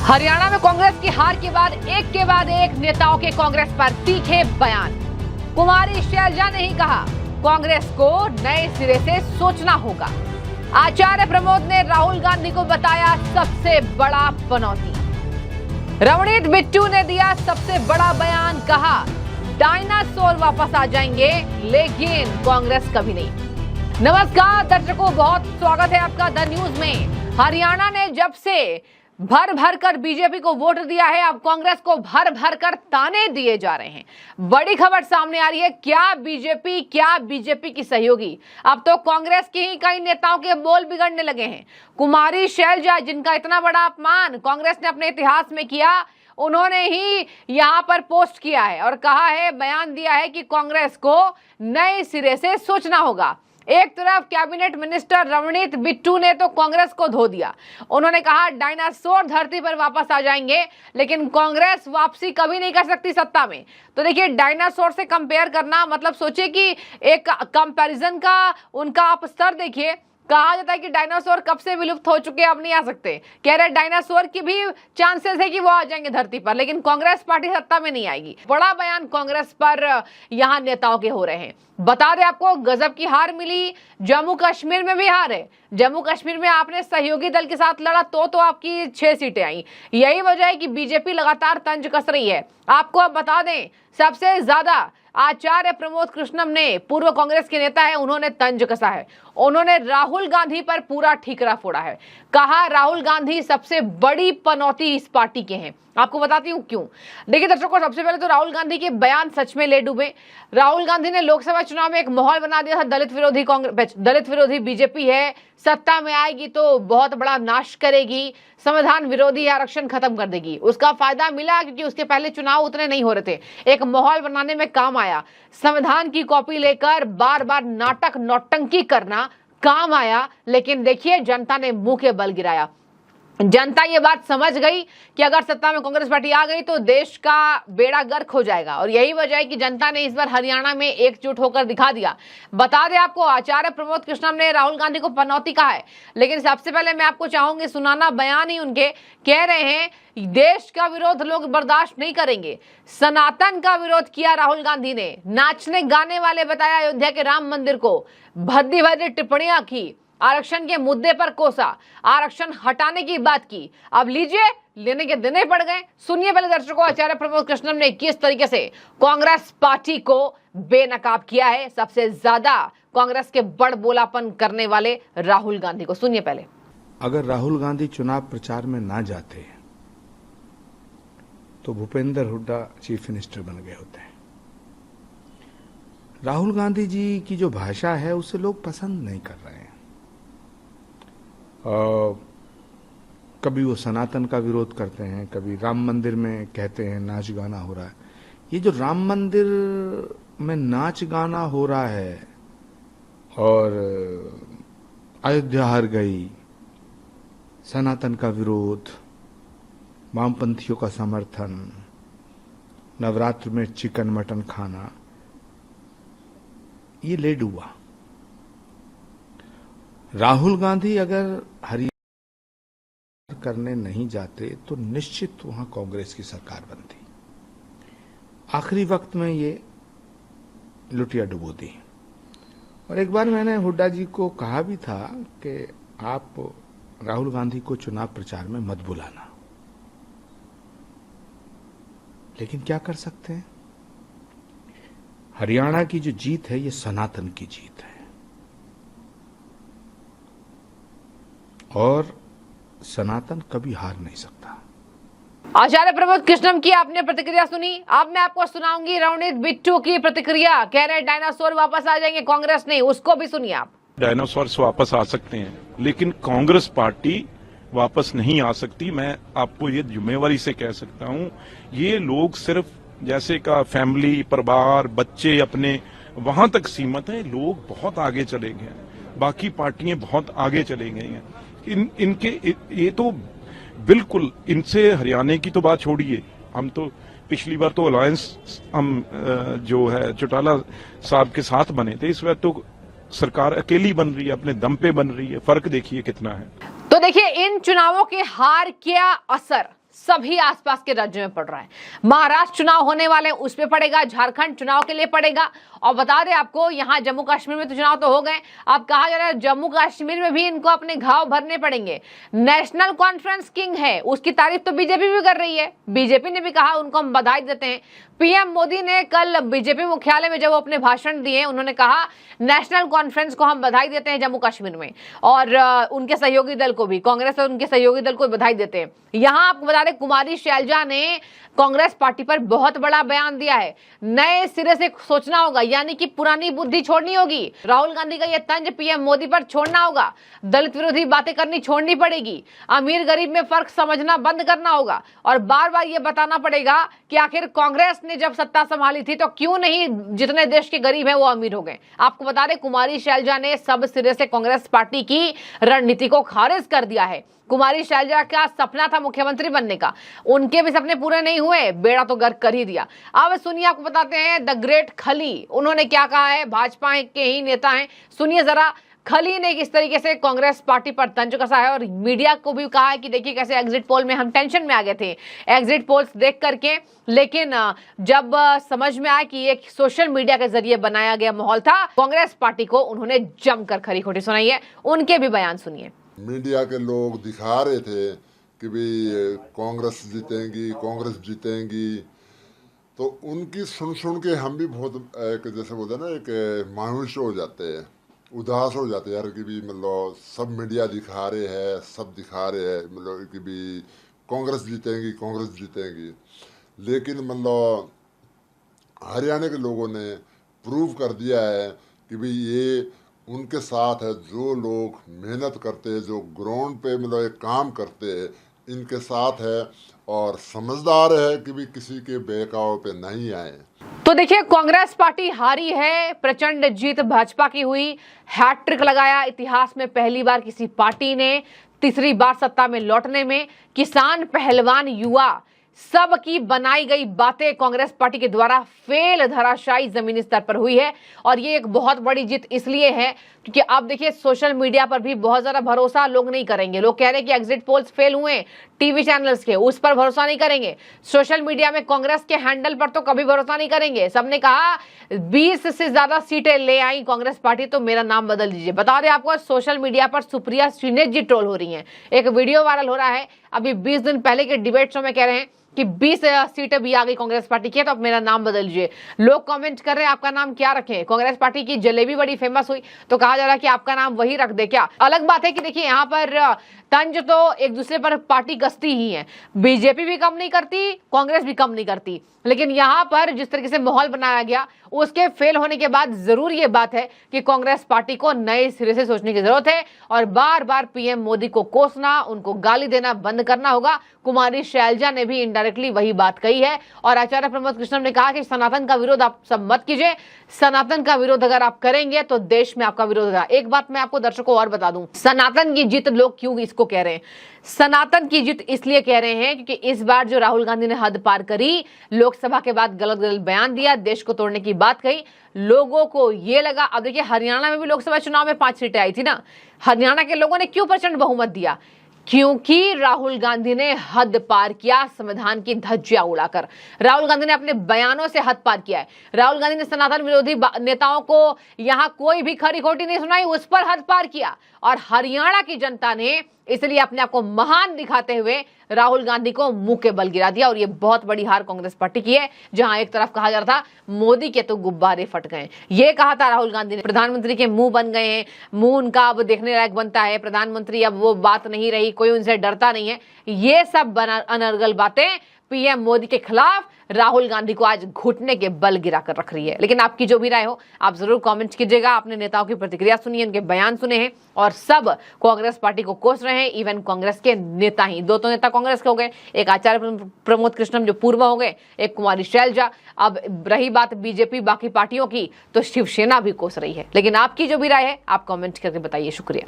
हरियाणा में कांग्रेस की हार के बाद एक नेताओं के कांग्रेस पर तीखे बयान। कुमारी शैलजा ने ही कहा, कांग्रेस को नए सिरे से सोचना होगा। आचार्य प्रमोद ने राहुल गांधी को बताया सबसे बड़ा पनौती। रवनीत बिट्टू ने दिया सबसे बड़ा बयान, कहा डायनासोर वापस आ जाएंगे लेकिन कांग्रेस कभी नहीं। नमस्कार दर्शकों, बहुत स्वागत है आपका द न्यूज में। हरियाणा ने जब से भर भर कर बीजेपी को वोट दिया है, अब कांग्रेस को भर भर कर ताने दिए जा रहे हैं। बड़ी खबर सामने आ रही है, क्या बीजेपी की सहयोगी अब तो कांग्रेस के ही कई नेताओं के बोल बिगड़ने लगे हैं। कुमारी शैलजा, जिनका इतना बड़ा अपमान कांग्रेस ने अपने इतिहास में किया, उन्होंने ही यहां पर पोस्ट किया है और कहा है, बयान दिया है कि कांग्रेस को नए सिरे से सोचना होगा। एक तरफ कैबिनेट मिनिस्टर रवनीत बिट्टू ने तो कांग्रेस को धो दिया। उन्होंने कहा डायनासोर धरती पर वापस आ जाएंगे लेकिन कांग्रेस वापसी कभी नहीं कर सकती सत्ता में। तो देखिए, डायनासोर से कंपेयर करना मतलब सोचिए कि एक कंपैरिजन का उनका आप स्तर देखिए। कहा जाता है कि डायनासोर कब से विलुप्त हो चुके हैं, अब नहीं आ सकते। कह रहे डायनासोर की भी चांसेस है कि वो आ जाएंगे धरती पर, लेकिन कांग्रेस पार्टी सत्ता में नहीं आएगी। बड़ा बयान कांग्रेस पर यहां नेताओं के हो रहे हैं। बता दें आपको, गजब की हार मिली। जम्मू कश्मीर में भी हार है। जम्मू कश्मीर में आपने सहयोगी दल के साथ लड़ा तो आपकी 6 सीटें आई। यही वजह है कि बीजेपी लगातार तंज कस रही है। आपको अब बता दें, सबसे ज्यादा आचार्य प्रमोद कृष्णम ने, पूर्व कांग्रेस के नेता है, उन्होंने तंज कसा है। उन्होंने राहुल गांधी पर पूरा ठीकरा फोड़ा है। कहा राहुल गांधी सबसे बड़ी पनौती इस पार्टी के हैं। आपको बताती हूं क्यों। देखिए दर्शकों, सबसे पहले तो राहुल गांधी के बयान सच में ले डूबे। राहुल गांधी ने लोकसभा चुनाव में एक माहौल बना दिया था, दलित विरोधी बीजेपी है, सत्ता में आएगी तो बहुत बड़ा नाश करेगी, संविधान विरोधी आरक्षण खत्म कर देगी। उसका फायदा मिला क्योंकि उसके पहले चुनाव उतने नहीं हो रहे थे। एक माहौल बनाने में काम आया। संविधान की कॉपी लेकर बार बार नाटक नौटंकी करना काम आया। लेकिन देखिए, जनता ने मुंह के बल गिराया। जनता ये बात समझ गई कि अगर सत्ता में कांग्रेस पार्टी आ गई तो देश का बेड़ा गर्क हो जाएगा। और यही वजह है कि जनता ने इस बार हरियाणा में एकजुट होकर दिखा दिया। बता दें आपको, आचार्य प्रमोद कृष्णम ने राहुल गांधी को पनौती कहा है, लेकिन सबसे पहले मैं आपको चाहूंगी सुनाना बयान ही उनके। कह रहे हैं देश का विरोध लोग बर्दाश्त नहीं करेंगे। सनातन का विरोध किया राहुल गांधी ने। नाचने गाने वाले बताया अयोध्या के राम मंदिर को। भद्दी भद्दी टिप्पणियां की। आरक्षण के मुद्दे पर कोसा। आरक्षण हटाने की बात की। अब लीजिए, लेने के देने पड़ गए। सुनिए पहले दर्शकों, आचार्य प्रमोद कृष्णम ने किस तरीके से कांग्रेस पार्टी को बेनकाब किया है। सबसे ज्यादा कांग्रेस के बड़बोलापन करने वाले राहुल गांधी को सुनिए पहले। अगर राहुल गांधी चुनाव प्रचार में ना जाते तो भूपेंद्र हुड्डा चीफ मिनिस्टर बन गए होते हैं। राहुल गांधी जी की जो भाषा है उसे लोग पसंद नहीं कर रहे हैं। कभी वो सनातन का विरोध करते हैं, कभी राम मंदिर में कहते हैं नाच गाना हो रहा है। ये जो राम मंदिर में नाच गाना हो रहा है और अयोध्या हार गई, सनातन का विरोध, वामपंथियों का समर्थन, नवरात्र में चिकन मटन खाना, ये ले डूबा। राहुल गांधी अगर हरियाणा करने नहीं जाते तो निश्चित वहां कांग्रेस की सरकार बनती। आखिरी वक्त में ये लुटिया डुबो दी। और एक बार मैंने हुड्डा जी को कहा भी था कि आप राहुल गांधी को चुनाव प्रचार में मत बुलाना, लेकिन क्या कर सकते हैं। हरियाणा की जो जीत है ये सनातन की जीत है और सनातन कभी हार नहीं सकता। आचार्य प्रमोद कृष्णम की आपने प्रतिक्रिया सुनी। अब मैं आपको सुनाऊंगी रवनीत बिट्टू की प्रतिक्रिया। कह रहे डायनासोर वापस आ जाएंगे, कांग्रेस नहीं। उसको भी सुनिए आप। डायनासोर वापस आ सकते हैं लेकिन कांग्रेस पार्टी वापस नहीं आ सकती। मैं आपको ये जिम्मेवारी से कह सकता हूं। ये लोग सिर्फ जैसे का फैमिली, परिवार, बच्चे अपने वहां तक सीमित हैं। लोग बहुत आगे चले गए हैं, बाकी पार्टियां बहुत आगे चले गई हैं। इनके ये तो बिल्कुल, इनसे हरियाणा की तो बात छोड़िए। हम तो पिछली बार तो अलायंस हम जो है चौटाला साहब के साथ बने थे, इस बार तो सरकार अकेली बन रही है, अपने दम पे बन रही है। फर्क देखिए कितना है। तो देखिए, इन चुनावों के हार क्या असर सभी आसपास के राज्यों में पड़ रहा है। महाराष्ट्र चुनाव होने वाले उस पे पड़ेगा, झारखंड चुनाव के लिए पड़ेगा। और बता दें आपको, यहां जम्मू कश्मीर में तो चुनाव तो हो गए, अब कहा जा रहा है जम्मू कश्मीर में भी इनको अपने घाव भरने पड़ेंगे। नेशनल कॉन्फ्रेंस किंग है, उसकी तारीफ तो बीजेपी भी कर रही है। बीजेपी ने भी कहा उनको हम बधाई देते हैं। पीएम मोदी ने कल बीजेपी मुख्यालय में जब वो अपने भाषण दिए, उन्होंने कहा नेशनल कॉन्फ्रेंस को हम बधाई देते हैं जम्मू कश्मीर में, और उनके सहयोगी दल को भी, कांग्रेस और उनके सहयोगी दल को बधाई देते हैं। यहां आपको बता दें, कुमारी शैलजा ने कांग्रेस पार्टी पर बहुत बड़ा बयान दिया है। नए सिरे से सोचना होगा, यानी कि पुरानी बुद्धि छोड़नी होगी। राहुल गांधी का यह तंज पीएम मोदी पर छोड़ना होगा। दलित विरोधी बातें करनी छोड़नी पड़ेगी। अमीर गरीब में फर्क समझना बंद करना होगा, और बार बार यह बताना पड़ेगा कि आखिर कांग्रेस ने जब सत्ता संभाली थी तो क्यों नहीं जितने देश के गरीब हैं वो अमीर हो गए। आपको बता दें, कुमारी शैलजा ने सब सिरे से कांग्रेस पार्टी की रणनीति को खारिज कर दिया है। कुमारी शैलजा का सपना था मुख्यमंत्री बनने का, उनके भी सपने पूरे नहीं हुए, बेड़ा तो गर्क कर ही दिया। अब सुनिए, आपको बताते हैं द ग्रेट खली, उन्होंने क्या कहा है। भाजपा के ही नेता हैं, सुनिए जरा। खली ने किस तरीके से कांग्रेस पार्टी पर तंज कसा है, और मीडिया को भी कहा है कि देखिए कैसे एग्जिट पोल में हम टेंशन में आ गए थे एग्जिट पोल्स देख करके, लेकिन जब समझ में आया कि ये सोशल मीडिया के जरिए बनाया गया माहौल था, कांग्रेस पार्टी को उन्होंने जमकर खरी खोटी सुनाई है। उनके भी बयान सुनिए। मीडिया के लोग दिखा रहे थे कि भाई कांग्रेस जीतेंगी, कांग्रेस जीतेंगी, तो उनकी सुन के हम भी बहुत एक जैसे बोलते हैं ना, एक मायूस हो जाते हैं, उदास हो जाते हैं यार, कि भी मतलब सब मीडिया दिखा रहे हैं, सब दिखा रहे हैं मतलब कि भी कांग्रेस जीतेंगी, कांग्रेस जीतेंगी। लेकिन मतलब हरियाणा के लोगों ने प्रूव कर दिया है कि भाई ये उनके साथ है, जो लोग मेहनत करते हैं, जो ग्राउंड पे मतलब एक काम करते हैं, इनके साथ है, और समझदार है कि भी किसी के बहकावे पे नहीं आए। तो देखिए, कांग्रेस पार्टी हारी है, प्रचंड जीत भाजपा की हुई। हैट्रिक लगाया इतिहास में पहली बार किसी पार्टी ने, तीसरी बार सत्ता में लौटने में। किसान, पहलवान, युवा, सबकी बनाई गई बातें कांग्रेस पार्टी के द्वारा फेल, धराशायी जमीनी स्तर पर हुई है। और ये एक बहुत बड़ी जीत इसलिए है क्योंकि अब देखिए सोशल मीडिया पर भी बहुत ज्यादा भरोसा लोग नहीं करेंगे। लोग कह रहे हैं कि एग्जिट पोल्स फेल हुए, टीवी चैनल्स के, उस पर भरोसा नहीं करेंगे। सोशल मीडिया में कांग्रेस के हैंडल पर तो कभी भरोसा नहीं करेंगे। सबने कहा 20 से ज्यादा सीटें ले आई कांग्रेस पार्टी तो मेरा नाम बदल दीजिए। बता दें आपको, सोशल मीडिया पर सुप्रिया श्रीनेत जी ट्रोल हो रही हैं। एक वीडियो वायरल हो रहा है, अभी 20 दिन पहले के डिबेट शो में कह रहे हैं कि 20 सीटें भी आ गई कांग्रेस पार्टी की, तो अब मेरा नाम बदल लीजिए। लोग कमेंट कर रहे हैं आपका नाम क्या रखें। कांग्रेस पार्टी की जलेबी बड़ी फेमस हुई तो कहा जा रहा है कि आपका नाम वही रख दे क्या। अलग बात है कि देखिए यहाँ पर तंज तो एक दूसरे पर पार्टी कसती ही है। बीजेपी भी कम नहीं करती, कांग्रेस भी कम नहीं करती, लेकिन यहाँ पर जिस तरीके से माहौल बनाया गया उसके फेल होने के बाद जरूर ये बात है कि कांग्रेस पार्टी को नए सिरे से सोचने की जरूरत है, और बार बार पीएम मोदी को कोसना, उनको गाली देना बंद करना होगा। कुमारी शैलजा ने भी इनडायरेक्टली वही बात कही है, और आचार्य प्रमोद कृष्णम ने कहा कि सनातन का विरोध आप सब मत कीजिए। सनातन का विरोध अगर आप करेंगे तो देश में आपका विरोध होगा। एक बात मैं आपको दर्शकों और बता दूं, सनातन की जीत लोग क्यों इसको कह रहे हैं। सनातन की जीत इसलिए कह रहे हैं क्योंकि इस बार जो राहुल गांधी ने हद पार करी, लोकसभा के बाद गलत गलत बयान दिया, देश को तोड़ने की बात कही, लोगों को ये लगा। अब देखिए, हरियाणा में भी लोकसभा चुनाव में 5 सीटें आई थी ना। हरियाणा के लोगों ने क्यों प्रचंड बहुमत दिया? क्योंकि राहुल गांधी ने हद पार किया, संविधान की धज्जियां उड़ाकर। राहुल गांधी ने अपने बयानों से हद पार किया है। राहुल गांधी ने सनातन विरोधी नेताओं को यहां कोई भी खरी खोटी नहीं सुनाई, उस पर हद पार किया। और हरियाणा की जनता ने इसलिए अपने आप को महान दिखाते हुए राहुल गांधी को मुंह के बल गिरा दिया। और ये बहुत बड़ी हार कांग्रेस पार्टी की है, जहां एक तरफ कहा जा रहा था मोदी के तो गुब्बारे फट गए, ये कहा था राहुल गांधी ने। प्रधानमंत्री के मुंह बन गए हैं, मुंह उनका अब देखने लायक बनता है, प्रधानमंत्री अब वो बात नहीं रही, कोई उनसे डरता नहीं है। ये सब अनर्गल बातें पीएम मोदी के खिलाफ राहुल गांधी को आज घुटने के बल गिरा कर रख रही है। लेकिन आपकी जो भी राय हो आप जरूर कमेंट कीजिएगा। आपने नेताओं की प्रतिक्रिया सुनी है, उनके बयान सुने हैं, और सब कांग्रेस पार्टी को कोस रहे हैं। इवन कांग्रेस के नेता ही, 2 तो नेता कांग्रेस के हो गए, एक आचार्य प्रमोद कृष्णम जो पूर्व हो गए, एक कुमारी शैलजा। अब रही बात बीजेपी बाकी पार्टियों की, तो शिवसेना भी कोस रही है। लेकिन आपकी जो भी राय है आप कमेंट करके बताइए। शुक्रिया।